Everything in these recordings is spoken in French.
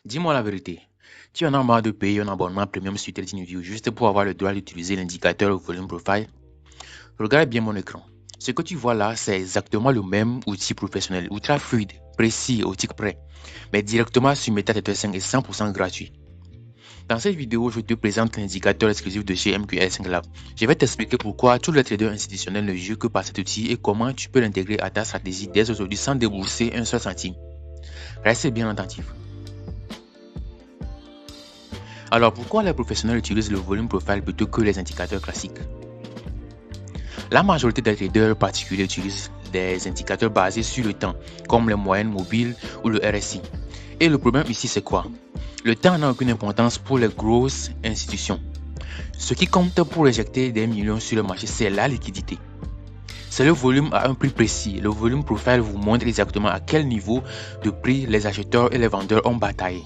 Dis-moi la vérité. Tu en as marre de payer un abonnement premium sur TradingView juste pour avoir le droit d'utiliser l'indicateur volume profile? Regarde bien mon écran. Ce que tu vois là, c'est exactement le même outil professionnel, ultra fluide, précis, au tic près, mais directement sur MetaTrader 5 et 100% gratuit. Dans cette vidéo, je te présente l'indicateur exclusif de chez MQL5 Lab. Je vais t'expliquer pourquoi tous les traders institutionnels ne jouent que par cet outil et comment tu peux l'intégrer à ta stratégie dès aujourd'hui sans débourser un seul centime. Reste bien attentif. Alors pourquoi les professionnels utilisent le volume profile plutôt que les indicateurs classiques? La majorité des traders particuliers utilisent des indicateurs basés sur le temps, comme les moyennes mobiles ou le RSI. Et le problème ici, c'est quoi? Le temps n'a aucune importance pour les grosses institutions. Ce qui compte pour injecter des millions sur le marché, c'est la liquidité. C'est le volume à un prix précis. Le volume profile vous montre exactement à quel niveau de prix les acheteurs et les vendeurs ont bataillé.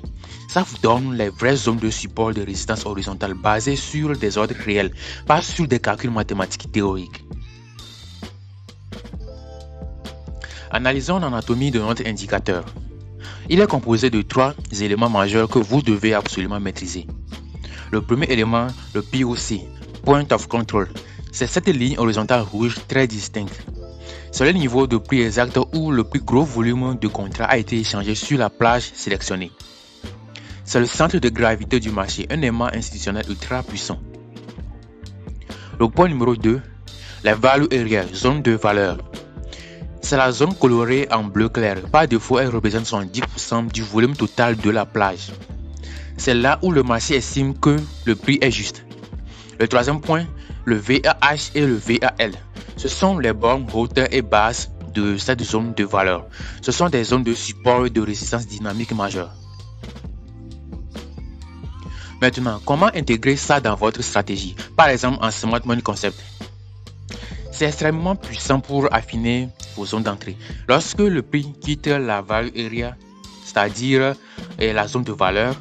Ça vous donne les vraies zones de support de résistance horizontale basées sur des ordres réels, pas sur des calculs mathématiques théoriques. Analysons l'anatomie de notre indicateur. Il est composé de 3 éléments majeurs que vous devez absolument maîtriser. Le premier élément, le POC, Point of Control. C'est cette ligne horizontale rouge très distincte. C'est le niveau de prix exact où le plus gros volume de contrats a été échangé sur la plage sélectionnée. C'est le centre de gravité du marché, un aimant institutionnel ultra puissant. Le point numéro 2, la value area, zone de valeur. C'est la zone colorée en bleu clair. Par défaut, elle représente 70% du volume total de la plage. C'est là où le marché estime que le prix est juste. Le troisième point, le VAH et le VAL. Ce sont les bornes hautes et basses de cette zone de valeur. Ce sont des zones de support et de résistance dynamique majeure. Maintenant, comment intégrer ça dans votre stratégie? Par exemple, en Smart Money Concept. C'est extrêmement puissant pour affiner vos zones d'entrée. Lorsque le prix quitte la value area, c'est-à-dire la zone de valeur,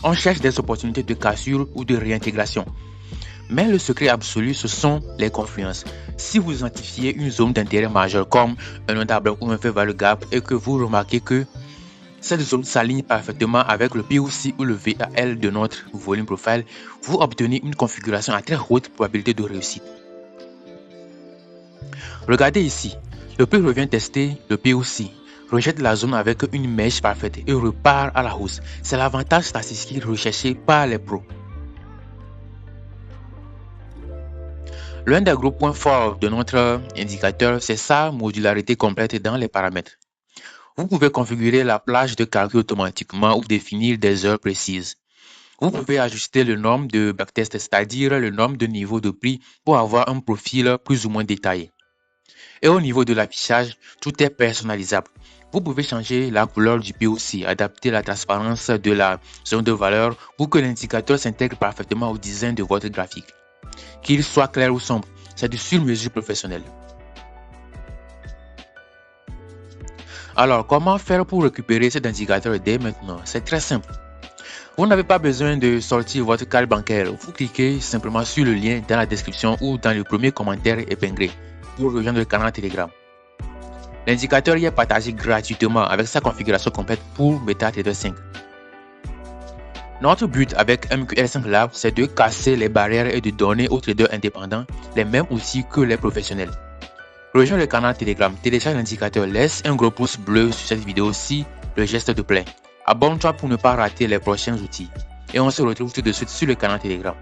on cherche des opportunités de cassure ou de réintégration. Mais le secret absolu, ce sont les confluences. Si vous identifiez une zone d'intérêt majeure comme un notable ou un fair value gap et que vous remarquez que cette zone s'aligne parfaitement avec le POC ou le VAL de notre volume profile, vous obtenez une configuration à très haute probabilité de réussite. Regardez ici, le prix revient tester le POC, rejette la zone avec une mèche parfaite et repart à la hausse. C'est l'avantage statistique recherché par les pros. L'un des gros points forts de notre indicateur, c'est sa modularité complète dans les paramètres. Vous pouvez configurer la plage de calcul automatiquement ou définir des heures précises. Vous pouvez ajuster le nombre de backtest, c'est-à-dire le nombre de niveaux de prix pour avoir un profil plus ou moins détaillé. Et au niveau de l'affichage, tout est personnalisable. Vous pouvez changer la couleur du POC, adapter la transparence de la zone de valeur pour que l'indicateur s'intègre parfaitement au design de votre graphique. Qu'il soit clair ou sombre, c'est du sur-mesure professionnel. Alors, comment faire pour récupérer cet indicateur dès maintenant? C'est très simple. Vous n'avez pas besoin de sortir votre carte bancaire. Vous cliquez simplement sur le lien dans la description ou dans le premier commentaire épinglé pour rejoindre le canal Telegram. L'indicateur y est partagé gratuitement avec sa configuration complète pour MetaTrader 5. Notre but avec MQL5 Lab, c'est de casser les barrières et de donner aux traders indépendants les mêmes outils que les professionnels. Rejoins le canal Telegram, télécharge l'indicateur, laisse un gros pouce bleu sur cette vidéo si le geste te plaît. Abonne-toi pour ne pas rater les prochains outils. Et on se retrouve tout de suite sur le canal Telegram.